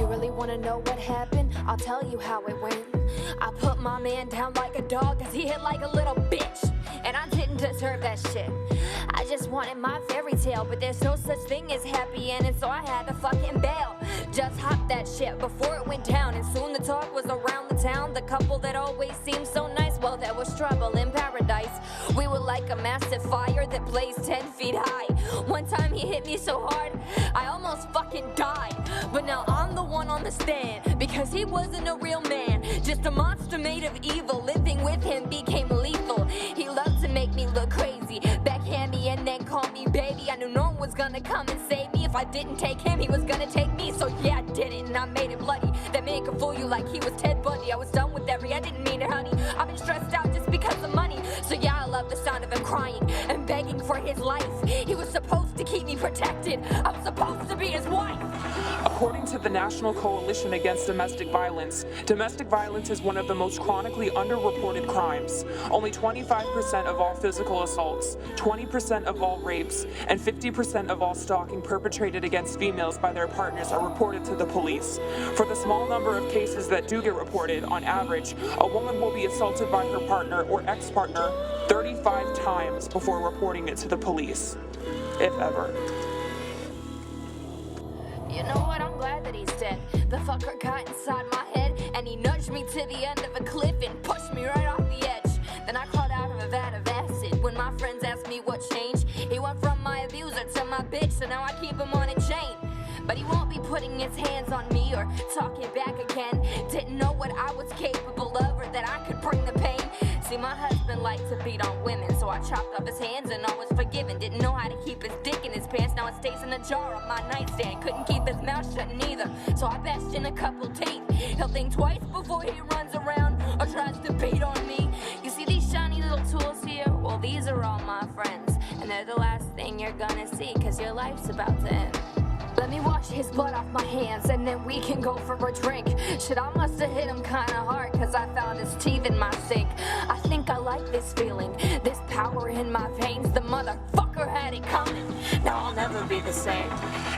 You really wanna know what happened? I'll tell you how it went. I put my man down like a dog cause he hit like a little bitch. And I didn't deserve that shit. I just wanted my fairy tale, but there's no such thing as happy ending, so I had to fucking bail. Just hop that shit before it went down, and soon the talk was around the town. The couple that always seemed so nice, well, there was trouble in paradise. We were like a massive fire that blazed 10 feet high. One time he hit me so hard, I almost fucking died. But now I'm the one on the stand, because he wasn't a real man, just a monster made of evil. Living with him became lethal. He loved to make me look crazy, backhand me and then call me baby. I knew no one was gonna come and save me. If I didn't take him, he was gonna take me. So yeah, I did it and I made it bloody. That man could fool you like he was Ted Bundy. I was done with I didn't mean it, honey. I've been stressed out just because of money. So yeah, I love the sound of him crying and begging for his life. He was supposed to keep me protected. I was supposed to be his wife. According to the National Coalition Against Domestic Violence is one of the most chronically underreported crimes. Only 25% of all physical assaults, 20% of all rapes, and 50% of all stalking perpetrated against females by their partners are reported to the police. For the small number of cases that do get reported, on average, a woman will be assaulted by her partner or ex-partner 35 times before reporting it to the police, if ever. You know what? I'm glad that he's dead. The fucker got inside my head and he nudged me to the end of a cliff and pushed me right off the edge. Then I crawled out of a vat of acid. When my friends asked me what changed, he went from my abuser to my bitch, so now I keep him on a chain. But he won't be putting his hands on me or talking back again. Didn't know what I was capable of or that I could bring the pain. See, my husband liked to beat on women, so I chopped off his hands and I was forgiven. Didn't know how to keep his dick in his pants, now it stays in a jar on my nightstand. Couldn't keep his mouth shut neither, so I bashed in a couple teeth. He'll think twice before he runs around or tries to beat on me. You see these shiny little tools here? Well, these are all my friends, and they're the last thing you're gonna see, cause your life's about to end. Let me wash his blood off my hands and then we can go for a drink. Shit, I must have hit him kinda hard cause I found his teeth in my sink. I think I like this feeling, this power in my veins. The motherfucker had it coming, now I'll never be the same.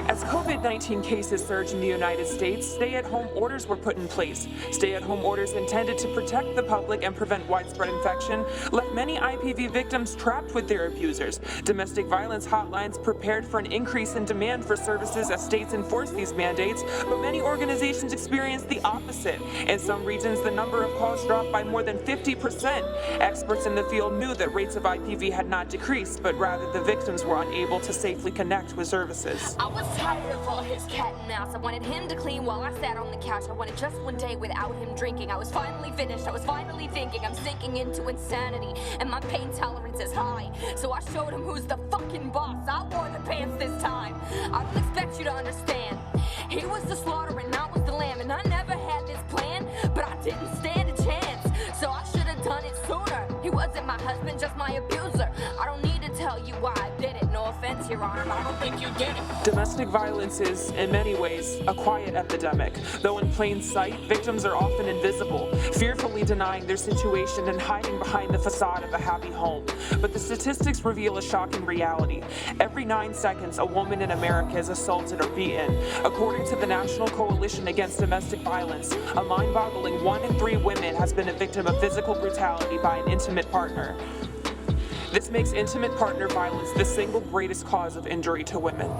As COVID-19 cases surged in the United States, stay-at-home orders were put in place. Stay-at-home orders intended to protect the public and prevent widespread infection left many IPV victims trapped with their abusers. Domestic violence hotlines prepared for an increase in demand for services as states enforce these mandates, but many organizations experienced the opposite. In some regions, the number of calls dropped by more than 50%. Experts in the field knew that rates of IPV had not decreased, but rather the victims were unable to safely connect with services. I was tired of all his cat and mouse. I wanted him to clean while I sat on the couch. I wanted just one day without him drinking. I was finally finished. I was finally thinking I'm sinking into insanity, and my pain tolerance is high. So I showed him who's the fucking boss. I wore the pants this time. I don't expect you to understand. He was the slaughter and I was the lamb, and I never had this plan, but I didn't stand a chance. So I should have done it sooner. He wasn't my husband, just my abuser. I don't need to tell you why I did it. No offense, Your Honor, but I don't think you get it. Domestic violence is, in many ways, a quiet epidemic. Though in plain sight, victims are often invisible, fearfully denying their situation and hiding behind the facade of a happy home. But the statistics reveal a shocking reality. Every 9 seconds, a woman in America is assaulted or beaten. According to the National Coalition Against Domestic Violence, a mind-boggling 1 in 3 women has been a victim of physical brutality by an intimate partner. This makes intimate partner violence the single greatest cause of injury to women.